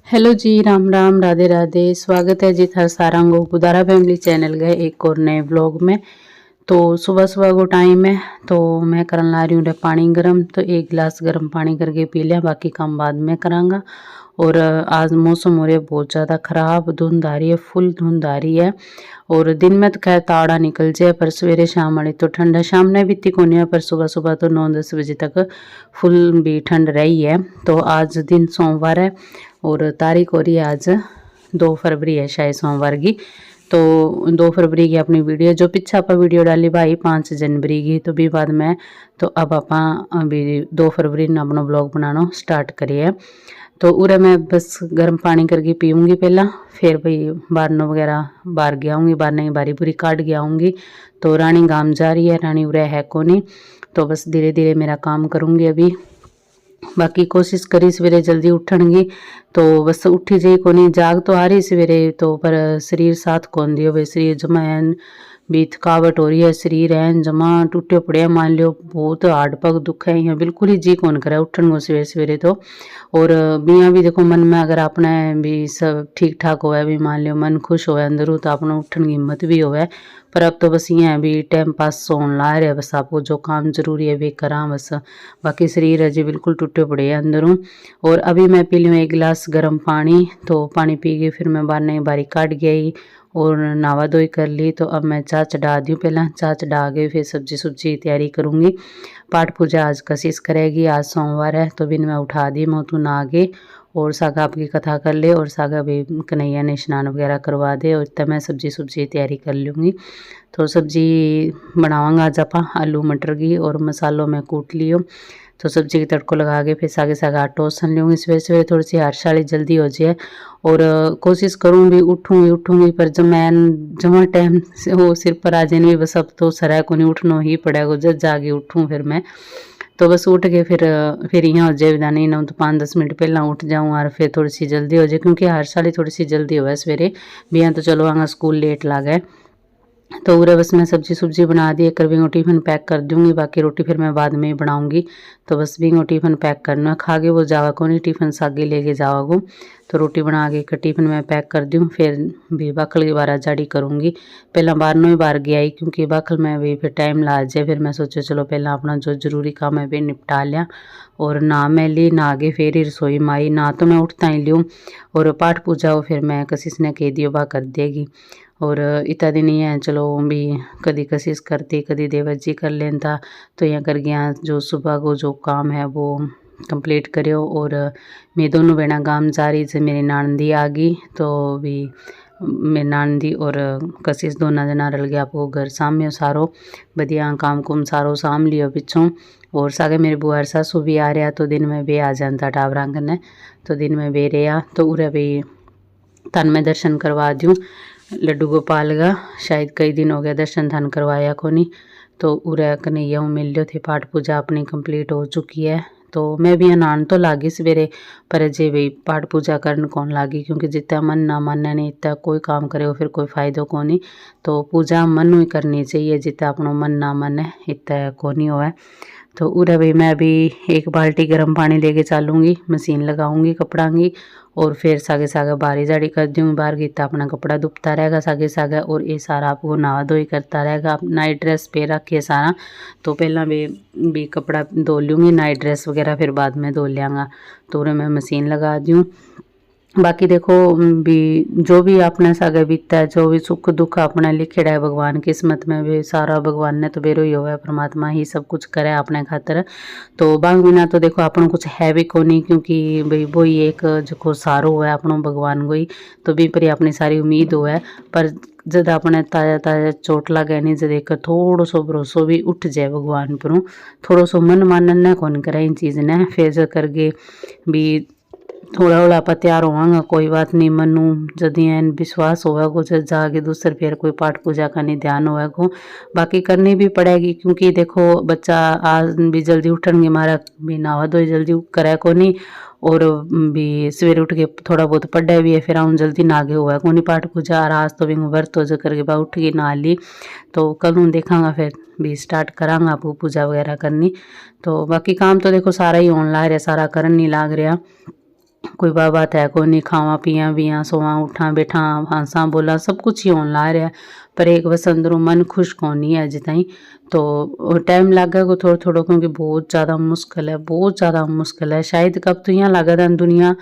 Hello जी, राम राम, राधे राधे। स्वागत है जी Thar सारंगो Gudara family channel गए एक और नए व्लॉग में। तो सुबह सुबह को टाइम है तो मैं करन ला रही हूँ पानी गर्म। तो एक गिलास गर्म पानी करके पी लिया, बाकी काम बाद में करांगा। और आज मौसम हो रहा है बहुत ज़्यादा ख़राब, धुंध आ रही है, फुल धुंध आ रही है। और दिन में तो खैर ताड़ा निकल जाए, पर सवेरे शाम वाली तो ठंड है। शाम ने भी इतनी कोनी है, पर सुबह सुबह तो 9-10 बजे तक फुल भी ठंड रही है। तो आज दिन सोमवार है और तारीख हो रही है आज 2 फरवरी है शायद सोमवार की। तो 2 फरवरी की अपनी वीडियो जो पीछे आप वीडियो डाली भाई 5 जनवरी की, तो भी बाद में तो अब आप अभी 2 फरवरी ने अपना ब्लॉग बनाना स्टार्ट करिए। तो उरे मैं बस गर्म पानी करके पीऊँगी पहला, फिर भाई बारनों वगैरह बाहर गया आऊँगी, बारने की बारी बुरी काट गया आऊँगी। तो रानी गांव जा रही है, रानी उरे है को नहीं, तो बस धीरे धीरे मेरा काम करूँगी अभी। बाकी कोशिश करी सवेरे जल्दी उठणगी, तो बस उठी जी को नहीं, जाग तो आ रही सवेरे तो, पर शरीर साथ कौन दियो भाई। शरीर जमा है भी थकावट हो रही है, शरीर है जमा टूटे पड़े, मान लियो बहुत हार्ड पग दुख है, यहाँ बिल्कुल ही जी कौन करे उठन को सवेरे सवेरे तो। और बिया भी देखो मन में अगर अपने भी सब ठीक ठाक होवे, भी मान लियो मन खुश होवे अंदरों, तो अपना उठन की हिम्मत भी होवे। पर अब तो बस ये भी टाइम पास सोन ला रहे, बस आपको जो काम जरूरी है वे करा बस। बाकी शरीर अजय बिल्कुल टूटे पड़े हैं अंदरों। और अभी मैं पी लूँ एक गिलास गर्म पानी, तो पानी पी के फिर मैं बारने की बारी काट गई और नहावा धोई कर ली। तो अब मैं चाय चढ़ा दी हूँ, पहला चाय चढ़ा के फिर सब्जी सुब्जी की तैयारी करूँगी। पाठ पूजा आज कशिश करेगी, आज सोमवार है तो बिन मैं उठा दी, मैं तू नहा के और सागा आपकी कथा कर ले, और सागा भी कन्हैया ने स्नान वगैरह करवा दे, और तब मैं सब्जी सुब्जी की तैयारी कर लूँगी। तो सब्जी बनावांगा आज आप आलू मटर की, और मसालों में कूट लियो। तो सब्जी की तड़को लगा के फिर सागे साग आटो सन लूँगी। सवेरे सवेरे थोड़ी सी हर्षाली जल्दी हो जाए, और कोशिश करूँ भी उठूँगी, पर जब मैं जमा टाइम से वो सिर पर आ जाए बस, अब तो सराय को नहीं उठना ही पड़ेगा, जब जाके उठूँ फिर मैं। तो बस उठ के फिर यहाँ हो जाए विदा, नहीं ना तो 5-10 मिनट पहला उठ जाऊँ, और फिर थोड़ी सी जल्दी हो जाए, क्योंकि हर साल ही थोड़ी सी जल्दी हो सवेरे भी। तो चलो आगा स्कूल लेट ला गए, तो उरे बस मैं सब्जी सुब्जी बना दी कर भी टिफ़िन पैक कर दूँगी, बाकी रोटी फिर मैं बाद में ही बनाऊँगी। तो बस भी टिफ़िन पैक करना, खा के वो जावा को नहीं, टिफ़िन सागे लेके जावा को। तो रोटी बना के टिफ़िन में पैक कर दूँ, फिर भी बाखल की बारा जाड़ी करूँगी। पहला बारनों ही बार गया ही, क्योंकि बाखल में भी फिर टाइम ला जाए, फिर मैं सोचा चलो पहला अपना जो जरूरी काम है वे निपटा लिया। और ना मैं ली ना के फिर ही रसोई माई, ना तो मैं उठता ही लियूँ और पाठ पूजा हो फिर मैं कशिश ने कह दियो बा कर देगी। और इतना दिन ही है चलो भी कदी कशिश करती कदी देवर जी कर लेता, तो यहाँ कर गया जो सुबह को जो काम है वो कंप्लीट करियो। और मैं दोनों बहना गांव जा रही थी, मेरी नानदी आ गई, तो भी मेरी नानदी और कशिश दोनों जना रल गया आपको घर सामने सारो बढ़िया काम कुम सारो साम लियो पिछों। और सागे मेरे बुआ सासू भी आ रहा, तो दिन में बे आ जाता टावरा कने, तो दिन में बे रहा। तो उरे भी तन में दर्शन करवा दूँ लड्डू गोपाल का, शायद कई दिन हो गया दर्शन थान करवाया को नहीं। तो उरे कन्हैया मिल लो थे, पाठ पूजा अपनी कंप्लीट हो चुकी है। तो मैं भी अनान तो लागी सवेरे, पर जे भाई पाठ पूजा करन कौन लागी, क्योंकि जितना मन ना मानने नहीं इतना कोई काम करे फिर कोई फायदो को नहीं। तो पूजा मन ही करनी चाहिए, जितना अपना मन ना माने इतना को नहीं हो। तो उरे भाई मैं अभी एक बाल्टी गर्म पानी लेके चलूँगी, मशीन लगाऊंगी कपड़ा की, और फिर सागे सागे बारी जाड़ी कर दूँगी। बाहर की अपना कपड़ा दुपता रहेगा सागे सागे, और ये सारा आपको नहा धोई करता रहेगा। आप नाइट ड्रेस पे रखिए सारा, तो पहला भी कपड़ा धो लूँगी, नाइट ड्रेस वगैरह फिर बाद में धो लियांगा। तो उरे मैं मशीन लगा दूँ। बाकी देखो भी जो भी अपने सागे बीतता है, जो भी सुख दुख अपने लिखेड़ा है भगवान किस्मत में, भी सारा भगवान ने तो बेरो ही होगा, परमात्मा ही सब कुछ करे अपने खातर। तो बांग बिना तो देखो अपन कुछ है भी को नहीं, क्योंकि भाई वो ही एक जो सारो हुआ है अपनों भगवान को ही, तो भी पर अपनी सारी उम्मीद हो है। पर जब अपने ताजा ताजा चोट लगे नहीं, जब एक थोड़ो सो भरोसो भी उठ जाए भगवान पर, थोड़ो सो मन मानन न कौन करे इन चीज़ ने, फिर जो करके भी थोड़ा थोड़ा आप तैयार होवांगा, कोई बात नहीं। मनु जदि एन विश्वास होगा जब जाके दूसर फिर कोई पाठ पूजा का नहीं ध्यान होगा, बाकी करनी भी पड़ेगी, क्योंकि देखो बच्चा आज भी जल्दी उठन मारा भी नहा धो जल्दी करे को नहीं, और भी सवेरे उठ के थोड़ा बहुत पढ़ा भी है, फिर आऊँ जल्दी नागे हुआ को नहीं पाठ पूजा। और आज तो भी व्रत हो जो करके बा उठ के नहा ली, तो कल हूँ देखांगा फिर भी स्टार्ट करांगा आपको पूजा वगैरह करनी। तो बाकी काम तो देखो सारा ही ऑन ला रहा, सारा करन नहीं लाग रहा। कोई बात है को नहीं, खावा पिया बिया सोवा उठा बैठा हंसा बोला सब कुछ ही होने ला रहा है, पर एक बस अंदरों मन खुश कोनी है अज ताई। तो टाइम लागेगा थोड़ा थोड़ा, क्योंकि बहुत ज़्यादा मुश्किल है, बहुत ज़्यादा मुश्किल है। शायद कब तो यहाँ लगा दुनिया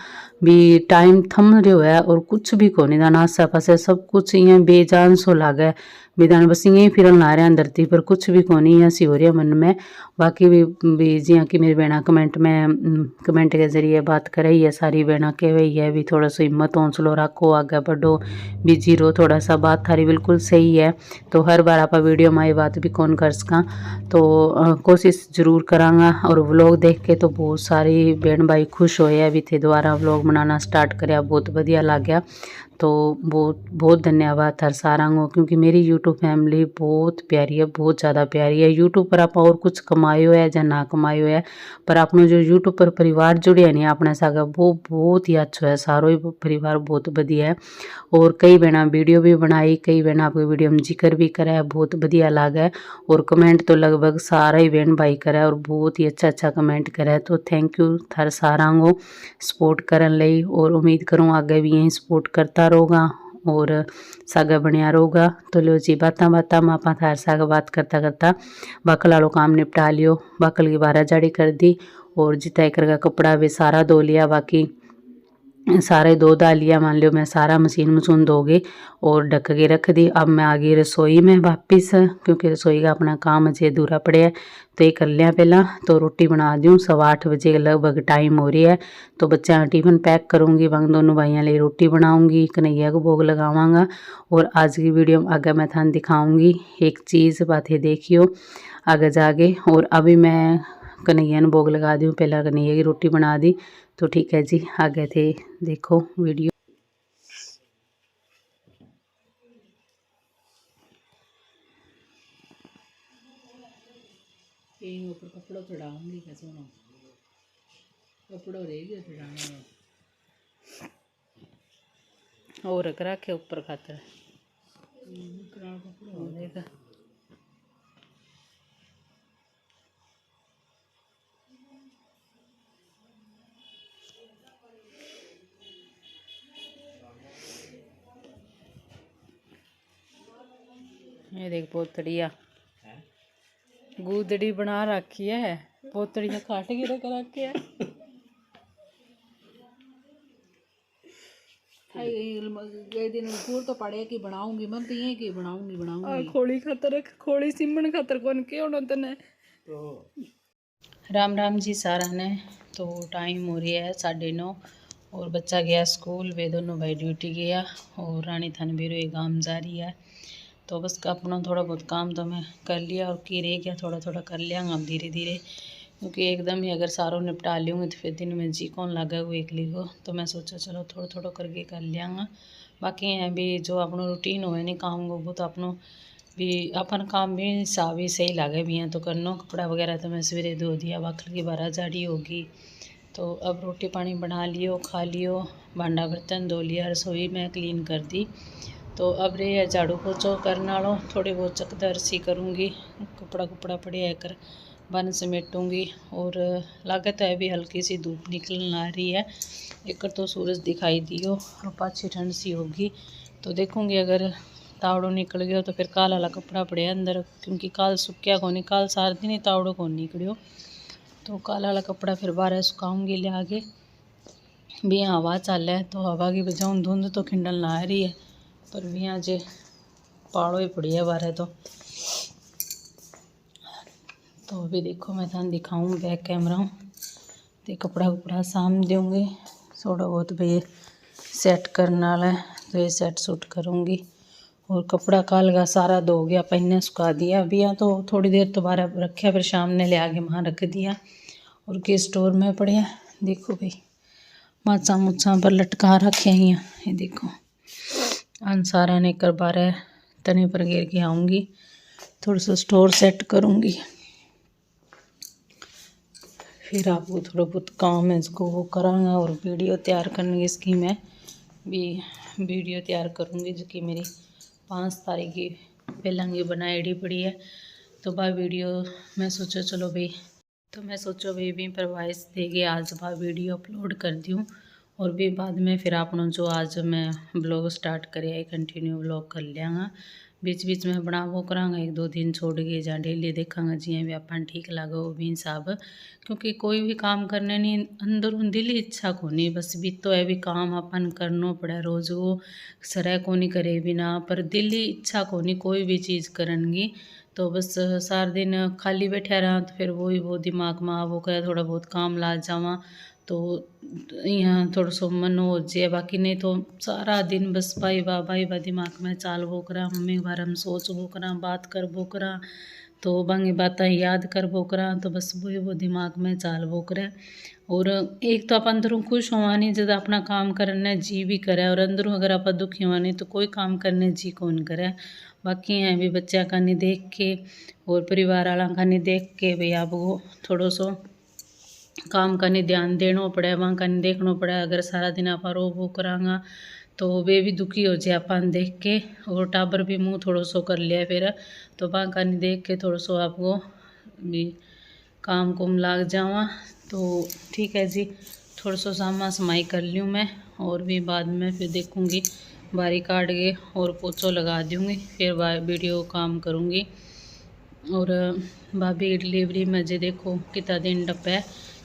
भी टाइम थम रहो है और कुछ भी को नहीं आसे पासे, सब कुछ यहाँ बेजान सो लागे बिदान, बस यहीं फिरन ला रहे हैं धरती पर, कुछ भी को नहीं ऐसी हो रही है मन में। बाकी भी जियाँ कि मेरी बहना कमेंट में कमेंट के जरिए बात कर रही है, सारी बहना कह रही है भी थोड़ा सा हिम्मत हौसलो रखो, आगे बढ़ो, बिजी रहो थोड़ा सा। बात थारी बिल्कुल सही है। तो हर बार आप वीडियो में ये बात भी कौन कर सका, तो कोशिश जरूर करांगा। और व्लॉग देख के तो बहुत सारी बहन भाई खुश होए भी थे, दोबारा व्लॉग बनाना स्टार्ट कराया, बहुत बढ़िया लग गया। तो बहुत बहुत धन्यवाद हर सारा को, क्योंकि मेरी यूट्यूब फैमिली बहुत प्यारी है, बहुत ज़्यादा प्यारी है। यूट्यूब पर आप और कुछ कमायो है या ना कमायो है, पर आपने जो यूट्यूब पर परिवार जुड़े नहीं अपने साथ, वो बहुत ही अच्छा है, सारो ही परिवार बहुत बढ़िया है। और कई बहना वीडियो भी बनाई, कई बहना आपकी वीडियो में जिक्र भी करा है, बहुत बढ़िया लगा है। और कमेंट तो लगभग सारा ही बहन भाई करा है और बहुत ही अच्छा कमेंट करा है। तो थैंक यू थार सारा को सपोर्ट करन लई, और उम्मीद करूँ आगे भी यही सपोर्ट करता रहूँगा और सागा बनया रहूँगा। तो लो जी बात में आप थार सागा बात करता करता बाकल वालों काम निपटा लियो। बाकल की बारह जाड़ी कर दी और जितना एक का कपड़ा भी सारा धो लिया, बाकी सारे दो दालियाँ मान लियो मैं सारा मशीन धो गई और ढक के रख दी। अब मैं आ गई रसोई में वापिस, क्योंकि रसोई का अपना काम अजय अधूरा पड़े है, तो ये कर लिया पहला। तो रोटी बना दूँ, 8:15 बजे लगभग टाइम हो रही है। तो बच्चा का टिफिन पैक करूँगी, वहाँ दोनों भाइयों लिए रोटी बनाऊँगी, कन्हैया को भोग लगावांगा। और आज की वीडियो में आगे मैं थान दिखाऊँगी एक चीज़, बातें देखियो आगे जाके। और अभी मैं कन्हैया ने भोग लगा दी, पहला कन्हैया की रोटी बना दी। तो ठीक है जी, आगे थे देखो वीडियो। ऊपर कपड़ा चढ़ाऊंगी, कैसे ना कपड़ा रहेगा चढ़ाने और रख रखे ऊपर खातर कपड़ा हो जाएगा। ये देख पोतड़िया गूदड़ी बना रखी है, पोतड़िया काट के रख रखी है। दिन पूर तो पड़े कि बनाऊंगी मैं, तो ये की बनाऊंगी खोली खातर, खोली सिमण खातर कौन के होना तने। तो राम राम जी सारा ने। तो टाइम हो रही है 9:30 और बच्चा गया स्कूल, वे दोनों भाई ड्यूटी गया और रानी थान भी रोई काम जा रही है। तो बस अपना थोड़ा बहुत काम तो मैं कर लिया और की रह गया थोड़ा थोड़ा कर लिया हम धीरे धीरे, क्योंकि एकदम ही अगर सारों निपटा लूँगी तो फिर दिन में जी कौन लगा वो एकली को। तो मैं सोचा चलो थोड़ा थोड़ा करके कर लियांगा। बाकी है भी जो अपना रूटीन हो नहीं काम को, वो तो अपनों भी अपन काम भी सा भी सही लगे भी हैं तो करना। कपड़ा वगैरह तो मैं सवेरे धो दिया, बाखल की 12 जाड़ी होगी। तो अब रोटी पानी बना लियो, खा लियो, भांडा बर्तन धो लिया, रसोई में क्लीन कर दी। तो अब रे झाड़ू पोछो करना लो, थोड़ी बहुत चकदर सी करूँगी, कपड़ा कुपड़ा पड़े कर बन समेटूँगी। और लागत है भी हल्की सी धूप निकलने आ रही है, एक तो सूरज दिखाई दियो और पाछी ठंड सी होगी। तो देखूँगी अगर तावड़ो निकल गया तो फिर काल वाला कपड़ा पड़े अंदर, क्योंकि काल सुक्या को नहीं, काल सार दिन तावड़ो को निकलियो। तो काला वाला कपड़ा फिर बाहर सुखाऊँगी ले आगे भी। हवा चल है तो हवा की बजाऊँ धुंध तो खिंडन ला रही है, पर भी आज पाड़ो ही पड़ी है बारह। तो अभी देखो मैं थान दिखाऊँ बैक कैमरा तो कपड़ा कुपड़ा साम दूँगी, थोड़ा बहुत भाई सेट करने वाला है तो ये सेट सूट करूँगी। और कपड़ा काल का सारा धो गया, पहने सुखा दिया। अभी यहाँ तो थोड़ी देर तो बाहर रखा, फिर शाम ने ले आके वहाँ रख दिया और के स्टोर में पड़े। देखो भाई माचा मुच्छा पर लटका रखे हैं ये देखो। अन सारा ने कर बारह तने पर गिर के आऊँगी, थोड़ा सा स्टोर सेट करूँगी, फिर आपको थोड़ा बहुत काम है इसको वो करांगा। और वीडियो तैयार करने की इसकी मैं भी वीडियो तैयार करूँगी, जो कि मेरी 5 तारीख की पहला की बनाई पड़ी है। तो वह वीडियो मैं सोचो चलो भाई, तो मैं सोचो भाई भी पर वॉइस देगी आज वह वीडियो अपलोड कर दूँ और भी बाद में फिर आपनों जो आज मैं ब्लॉग स्टार्ट करे कंटिन्यू ब्लॉग कर लियांगा। बीच बीच में बनावो करांगा, 1-2 दिन छोड़ के जा डेली देखांगा जियां भी अपन ठीक लगे वो भी हिसाब। क्योंकि कोई भी काम करने नहीं अंदर दिल ही इच्छा को नहीं, बस भी तो है भी काम अपन करना पड़े रोज वो सरह को नहीं करे बिना, पर दिल ही इच्छा को नहीं कोई भी चीज़ करनगी। तो बस सारा दिन खाली बैठा रहा तो फिर वो दिमाग में वो करे थोड़ा बहुत काम ला जावा तो यहाँ थोड़ा सो मन हो जाए। बाकी नहीं तो सारा दिन बस भाई बा दिमाग में चाल वो करा, मम्मी के बारे में सोच वो करा, बात कर वो करा, तो बाकी बातें याद कर वो करा, तो बस वो दिमाग में चाल वो करे। और एक तो आप अंदरों खुश हुआ नहीं जब अपना काम करने जी भी करे, और अंदरों अगर आप दुखी हुआ नहीं तो कोई काम करने जी कौन करे। बाकी हैं भी बच्चा का नहीं देख के और परिवार वाला का नहीं देख के भाई आपको थोड़ो सो काम का नहीं ध्यान देना पड़े, वहाँ का नहीं देखना पड़े। अगर सारा दिन आप रो वो करांगा तो वे भी दुखी हो जाए अपन देख के, और टाबर भी मुँह थोड़ो सो कर लिया फिर, तो वहाँ का नहीं देख के थोड़ा सो आपको भी काम कुम लाग जावा। तो ठीक है जी, थोड़ा सो सामा समाई कर लूँ मैं, और भी बाद में फिर देखूँगी बारी काट के और पोछो लगा दूँगी, फिर वीडियो काम करूँगी। और भाभी की डिलीवरी में जे देखो कितना दिन डपे,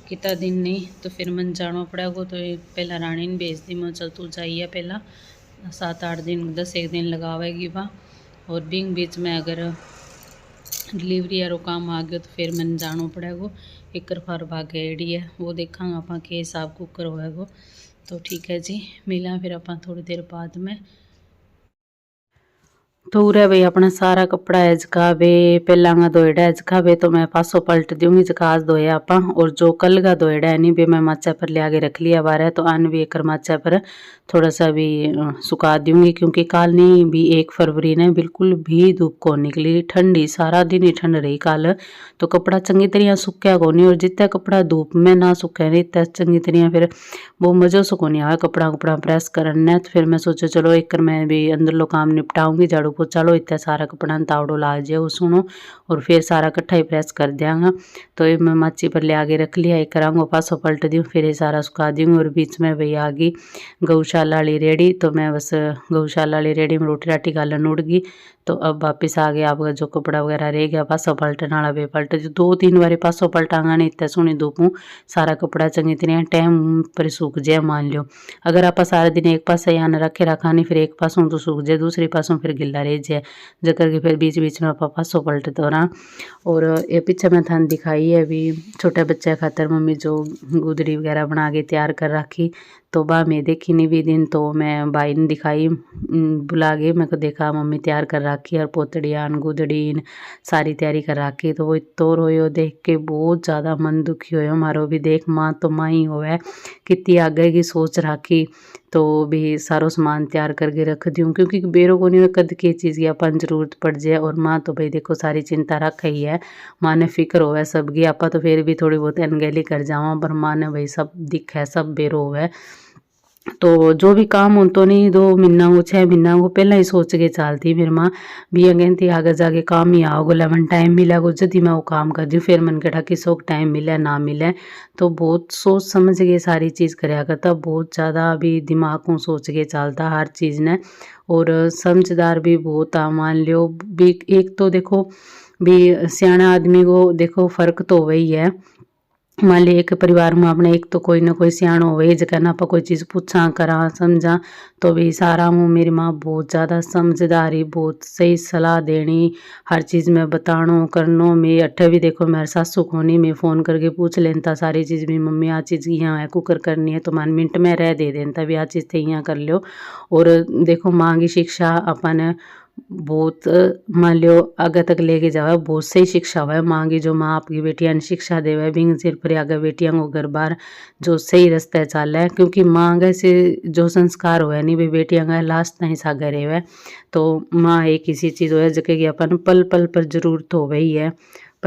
कितना दिन नहीं तो फिर मन जाना पड़ेगा। तो पहला रानी ने भेज दी, मैं चल तू जाइए पहला 7-8 दिन 10 दिन लगावेगी वहाँ, और बिंग बीच में अगर डिलीवरी यारो काम आ गया तो फिर मन जाना पड़ेगा। एक फार भागे एडी है वो देखांगा आप के हिसाब कुकर होएगा। तो ठीक है जी, मिला फिर आप थोड़ी देर बाद में। तो उरे भाई अपना सारा कपड़ा है जका वे पहला धोएड़ा है जका वे तो मैं पासों पलट दूंगी जका आज धोया आप, और जो कल का धोएड़ा है नहीं भी मैं माचा पर ले आगे रख लिया बार है, तो आन भी एक माचा पर थोड़ा सा भी सुखा दूंगी। क्योंकि काल नहीं भी 1 फरवरी ने बिल्कुल भी धूप को निकली, ठंडी सारा दिन ही ठंड रही काल, तो कपड़ा चंगी तरह सूख्या को नहीं, और जितना कपड़ा धूप में ना सूखे नहीं इतना चंगी तरह फिर वो मज़ो से को नहीं आया कपड़ा प्रेस करने। तो फिर मैं सोचा चलो एक मैं भी अंदर लो काम निपटाऊंगी, झाड़ू पोछा लो, इतना सारा कपड़ा तावड़ो ला जाए वो सुनो, और फिर सारा कट्ठा ही प्रेस कर देंगा। तो ये मैं माची पर ले आगे रख लिया, एक करांगो पासों पलट दूँ फिर ये सारा सुखा दूँगी। और बीच में भैया आ गई गौशाला वाली रेडी, तो मैं बस गौशाला वाली रेडी में रोटी राटी गालन उड़ गई। तो अब वापिस आ गया आपका जो कपड़ा वगैरह रह गया पासों पलटने वाला वे पलट जो 2-3 बारी पासों पलटांगा नहीं इतना सोनी धूपू सारा कपड़ा चंगी तरह टाइम पर सूख जाए। मान लो अगर आप सारा दिन एक पास यहाँ रखे रखा नहीं फिर एक पासों तो सूख जाए, दूसरी पासों फिर गिल्ला रह जाए, जो करके फिर बीच बीच में आप पासों पलट दो रहा। और ये पीछे मैं थान दिखाई है अभी छोटे बच्चे खातर मम्मी जो गुदड़ी वगैरह बना के तैयार कर रखी, तो बा मैं देखी नहीं भी दिन, तो मैं भाई ने दिखाई बुला के मैं को देखा मम्मी तैयार कर रखी और पोतड़ियान गुदड़ीन सारी तैयारी कर रखी। तो वो तो रोयो देख के बहुत ज़्यादा मन दुखी होयो मारो भी, देख माँ तो माँ ही होवे कितनी आगे की सोच रखी। तो भी सारो सामान तैयार करके रख दूँ क्योंकि बेरों को नहीं कद की चीज़ की अपन जरूरत पड़ जाए। और माँ तो भाई देखो सारी चिंता रख ही है, माँ ने फिक्र होवे सबकी, आपा तो फिर भी थोड़ी बहुत अनगहली कर जावा, पर माँ ने भाई सब दिख है सब बेरो होवे। तो जो भी काम हो तो नहीं 2 महीना को 6 महीना को पहला ही सोच के चलती फिर माँ भी कहती आगे जाके काम ही आओगे लेवन टाइम मिलेगा जब मैं वो काम कर दूँ, फिर मन कटा किसो टाइम मिले ना मिले। तो बहुत सोच समझ के सारी चीज़ कराया करता, बहुत ज़्यादा भी दिमाग को सोच के चलता हर चीज़ ने, और समझदार भी बहुत आ। मान लो भी एक तो देखो भी सियाना आदमी को देखो फ़र्क तो वही है, मान ली एक परिवार में अपने एक तो कोई ना कोई सियाणो हो जगह ना कोई चीज़ पूछा करा समझा। तो भी सारा मुँह मेरी माँ बहुत ज़्यादा समझदारी, बहुत सही सलाह देनी, हर चीज़ में बतानो करनो। मैं अट्ठे भी देखो मेरे सासू को नहीं मैं फ़ोन करके पूछ लेता सारी चीज़ भी मम्मी आ चीज़ यहाँ है कुकर करनी है तो मान मिनट में रह दे देता भी आ चीज़ थे यहाँ कर लो। और देखो माँ की शिक्षा अपन बहुत मान लो आगे तक लेके जावे, बहुत सही शिक्षा हुआ माँ की, जो माँ आपकी बेटियां ने शिक्षा देवे बिंग सिर पर आगे बेटियां को घर बार जो सही रास्ते चाले। क्योंकि माँ आगे से जो संस्कार हुआ नहीं भाई बेटियां का लास्ट नहीं सागर रहे, तो माँ एक इसी चीज़ हो जगह की अपन पल पल पर जरूरत हो गई है,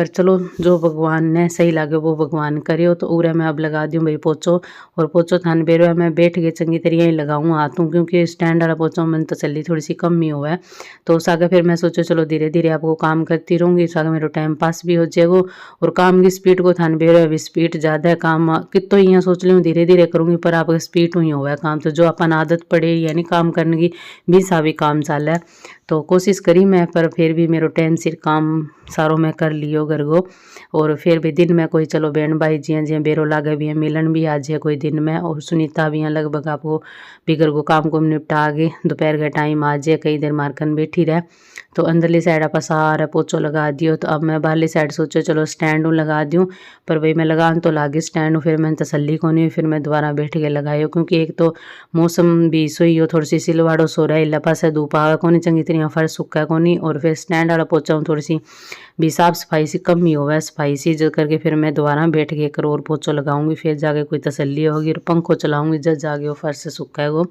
पर चलो जो भगवान ने सही लगे वो भगवान करे। तो उरे मैं अब लगा दूँ भाई पोचो, और पोचो थान बेरो मैं बैठ के चंगी तरिया ही लगाऊँ हाथों, क्योंकि स्टैंड वाला पोचो मन तसल्ली थोड़ी सी कम ही हुआ है। तो सागे फिर मैं सोचो चलो धीरे धीरे आपको काम करती रहूँगी, सागे मेरा टाइम पास भी हो जाएगा। और काम की स्पीड को थान बेरो अभी स्पीड ज़्यादा है, काम कितो यहाँ सोच ली धीरे धीरे करूँगी, पर आप स्पीड हुई हुआ है काम। तो जो अपन आदत पड़े यानी काम करने की भी सा भी काम चाल है। तो कोशिश करी मैं, पर फिर भी मेरो टाइम सिर काम सारो मैं कर लियो घर को। और फिर भी दिन में कोई चलो बहन भाई जिया जिया बेरो लागे भी है, मिलन भी आज है कोई दिन में। और सुनीता भी हैं लगभग आपको भी घर को काम को निपटा आगे दोपहर का टाइम आज है, कई देर मारकन बैठी रहे। तो अंदरली साइड आप सारा पोचो लगा दियो। तो अब मैं बाहरली साइड सोचो चलो स्टैंड लगा दूँ, पर भाई मैं लगान तो लागी स्टैंड, फिर मैंने तसल्ली को नहीं, फिर मैं दोबारा बैठ के लगायो। क्योंकि एक तो मौसम भी सोई हो थोड़ी सी सिलवाड़ो सो रहा है, इला पास धूप आवे को नहीं चंगी तरह, फर्श सूखा को नहीं। और फिर स्टैंड वाला पोचा थोड़ी सी भी साफ सफाई सी कम ही होवे, सफाई सी जो करके फिर मैं दोबारा बैठ के एक और पोचो लगाऊंगी, फिर जाके कोई तसल्ली होगी। और पंखो चलाऊंगी जब जाके वो फर्श से सूखा है वो।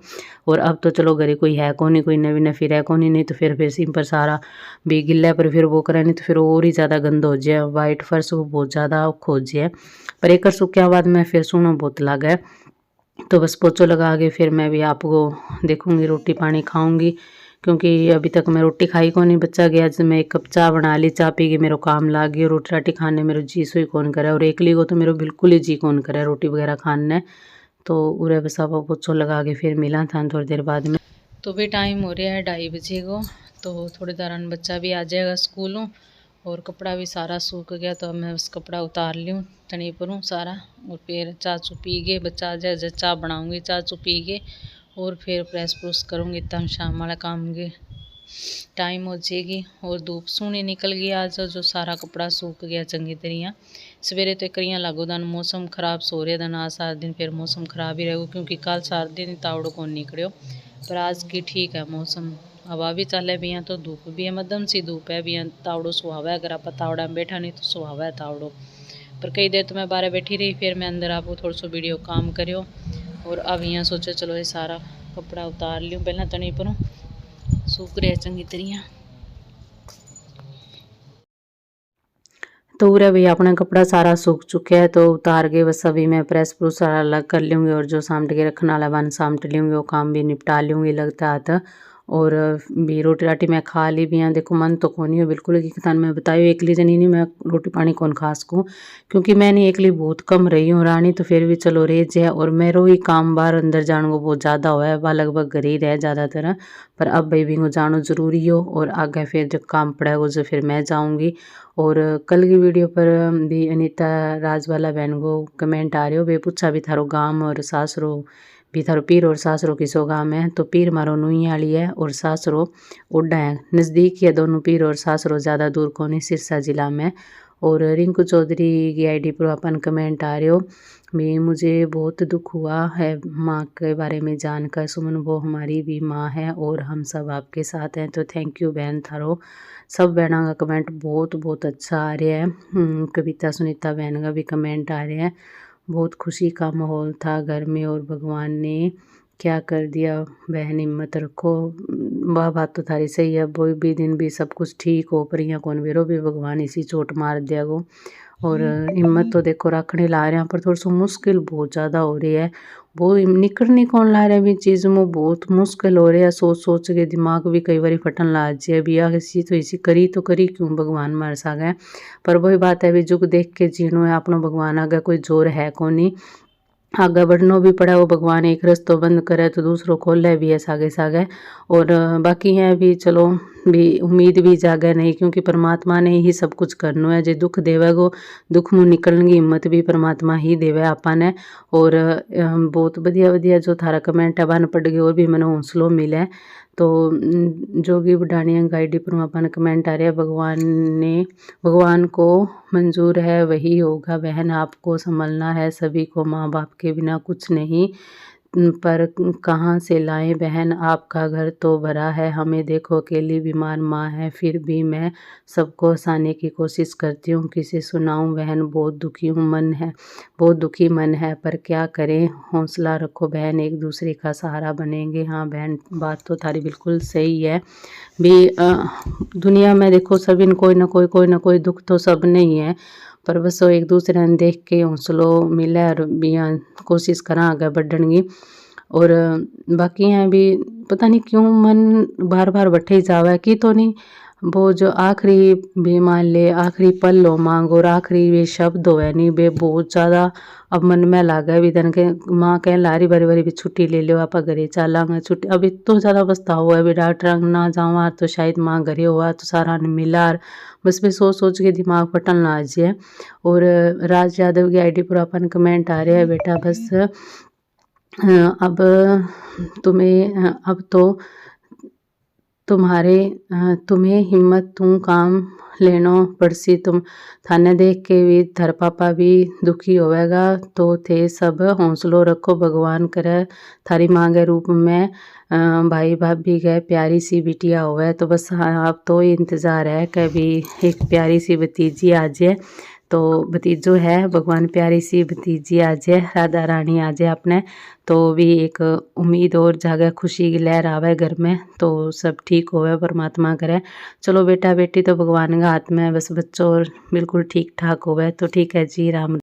और अब तो चलो घरे कोई है को नहीं, कोई नवी नफी रह को नहीं तो फिर सिंपल सारा भी गिल्ला, पर फिर वो करे नहीं तो फिर और ही ज़्यादा गंदा हो जाए, वाइट फर्श वो बहुत ज़्यादा खोज जाए। पर एक सूखा बाद में फिर सुनो बहुत लगा। तो बस पोचो लगा के फिर मैं भी आपको देखूंगी, रोटी पानी खाऊंगी। क्योंकि अभी तक मैं रोटी खाई को नहीं, बच्चा गया जब मैं एक कप चाय बना ली, चाय पी के मेरे काम लाग गई। रोटी राटी खाने मेरे जी सो ही कौन करे, और एकली को तो मेरे बिल्कुल ही जी कौन करे रोटी वगैरह खाने। तो उरे बस आप पोचो लगा के फिर मिला था थोड़ी देर बाद में। तो भी टाइम हो रहा है 2:30 बजे को, तो थोड़ी देर बच्चा भी आ जाएगा स्कूलों। और कपड़ा भी सारा सूख गया, तो अब मैं बस कपड़ा उतार लूँ तनी पर सारा। और फिर चाचू पी के बच्चा आ जाए जब चाय बनाऊँगी, चाचू पी के और फिर प्रेस प्रूस करूँगी, तब शाम वाला काम के टाइम हो जाएगी। और धूप सोनी निकल गई आज, जो सारा कपड़ा सूख गया चंगी तरह। सवेरे तो करिया लागो दिन मौसम खराब सो रहे दिन, आज 7 दिन फिर मौसम खराब ही रहेगा, क्योंकि कल 7 दिन तावड़ो को निकलो। पर आज की ठीक है मौसम, हवा भी चले भी हैं, तो धूप भी है, मध्यम सी धूप है भी हैं। तावड़ो सुहावा है, अगर आप तावड़ा में बैठा नहीं तो सुहावा है तावड़ो। पर कई देर तो मैं बाहर बैठी रही, फिर मैं अंदर आपको थोड़ा सा वीडियो काम करो। और अब यहाँ सोचा चलो ये सारा कपड़ा उतार लूँ, पहला तनी पर सूख रहे चंगी तरह। तो उरे भैया अपना कपड़ा सारा सूख चुका है, तो उतार के बस अभी मैं प्रेस प्रूस सारा अलग कर लूँगी। और जो सामट के रखने वाला बन सामट लूँगी, वो काम भी निपटा लूँगी लगता हाथ। और भी रोटी राटी मैं खा ली भी हैं। देखो मन तो कौन ही हो बिल्कुल कि थान मैं बताई एकली जनी नहीं मैं रोटी पानी कौन खा सकूँ, क्योंकि मैंने एकली बहुत कम रही हूँ रानी। तो फिर भी चलो रह जाए, और मेरो ही काम बाहर अंदर जाने को बहुत ज़्यादा हुआ है, वह लगभग घर ही रहे ज़्यादातर। पर अब भाई भी को जाना ज़रूरी हो, और आगे फिर जब काम पड़ेगा जो फिर मैं जाऊँगी। और कल की वीडियो पर भी अनीता राजवाला बहन को कमेंट आ रहे हो, वे पूछा भी थारो गांव और सासरो भी थारो पीर और सासरो किसो गांव है। तो पीर मारो नुईयाली है और सासरो उड्डा है, नज़दीक ही है दोनों पीर और सासरो, ज़्यादा दूर को नहीं, सिरसा जिला में। और रिंकू चौधरी की आईडी पर अपन कमेंट आ रहे हो भी मुझे बहुत दुख हुआ है माँ के बारे में जानकर, सुमन वो हमारी भी माँ है और हम सब आपके साथ हैं। तो थैंक यू बहन थारो, सब बहनों का कमेंट बहुत बहुत अच्छा आ रहा है। कविता सुनीता बहन का भी कमेंट आ रहे हैं, बहुत खुशी का माहौल था घर में और भगवान ने क्या कर दिया। बहन हिम्मत रखो, वह बात तो थारी सही है, वो भी दिन भी सब कुछ ठीक हो, पर यहाँ कौन बेरो भी भगवान इसी चोट मार दिया गो। और हिम्मत तो देखो रखने ला रहे हैं, पर थोड़ा सा मुश्किल बहुत ज़्यादा हो रही है, वो निकलने कौन ला रहे हैं भी चीज़ में, बहुत मुश्किल हो रहा है। सोच सोच के दिमाग भी कई बार फटन ला जाए भी, आ इसी तो इसी करी तो करी क्यों भगवान मार सा गए। पर वही बात है भी जुग देख के जीनो है, अपना भगवान आगे कोई जोर है को नहीं, आगे बढ़नो भी पड़ा, वो भगवान एक रस्तो बंद करे तो दूसरों खोले भी है सागे सागे। और बाकी है भी चलो भी उम्मीद भी जागे नहीं, क्योंकि परमात्मा ने ही सब कुछ करना है, जो दुख देवेगो दुख मुँह निकलने की हिम्मत भी परमात्मा ही देवे आपा ने। और बहुत बढ़िया बढ़िया जो थारा कमेंट है बन पड़ गए, और भी मैंने हौसलों मिले। तो जोगी बुढ़ानिया गाइडी पर अपन कमेंट आ रहे हैं, भगवान को मंजूर है वही होगा बहन, आपको संभलना है सभी को, माँ बाप के बिना कुछ नहीं। पर कहाँ से लाएं बहन, आपका घर तो भरा है, हमें देखो अकेली बीमार माँ है, फिर भी मैं सबको हंसाने की कोशिश करती हूँ, किसे सुनाऊं बहन, बहुत दुखी मन है, पर क्या करें, हौसला रखो बहन, एक दूसरे का सहारा बनेंगे। हाँ बहन, बात तो थारी बिल्कुल सही है। भी दुनिया में देखो सभी कोई ना कोई दुख तो सब नहीं है, पर बस वो एक दूसरे ने देख के हौसलो मिले और बिया कोशिश करा आगे बढ़ने की। और बाकी हैं भी पता नहीं क्यों मन बार बार बैठे ही जावा कि तो नहीं, वो जो आखिरी भी मान ले आखिरी पल हो मांग और आखिरी वे शब्द हो नहीं बे बहुत ज़्यादा अब मन में लागे भी तन के माँ कह लारी बारी बारी भी छुट्टी ले लो आप घरे चलांगे छुट्टी, अब इतो ज़्यादा पछतावा है भी डॉक्टर ना जावा तो शायद माँ घरे हुआ तो सारा ने मिला बस भी सोच के दिमाग फटन ना जाए। और राज यादव की आईडी पर अपन कमेंट आ रहे हैं, बेटा बस अब अब तो तुम्हें हिम्मत तू काम लेनो पड़सी, तुम थाने देख के भी थर पापा भी दुखी होवेगा, तो थे सब हौसलो रखो, भगवान करे थारी माँ के रूप में भाई भाभी गए प्यारी सी बिटिया होवे। तो बस हाँ अब तो इंतज़ार है कि भी एक प्यारी सी भतीजी आ जाए, तो भतीजो है भगवान प्यारी सी भतीजी आ जाए, राधा रानी आ जाए अपने, तो भी एक उम्मीद और जागे, खुशी की लहर आवे घर में, तो सब ठीक होवे परमात्मा करे। चलो बेटा बेटी तो भगवान के हाथ में, बस बच्चों और बिल्कुल ठीक ठाक होवे तो ठीक है जी। राम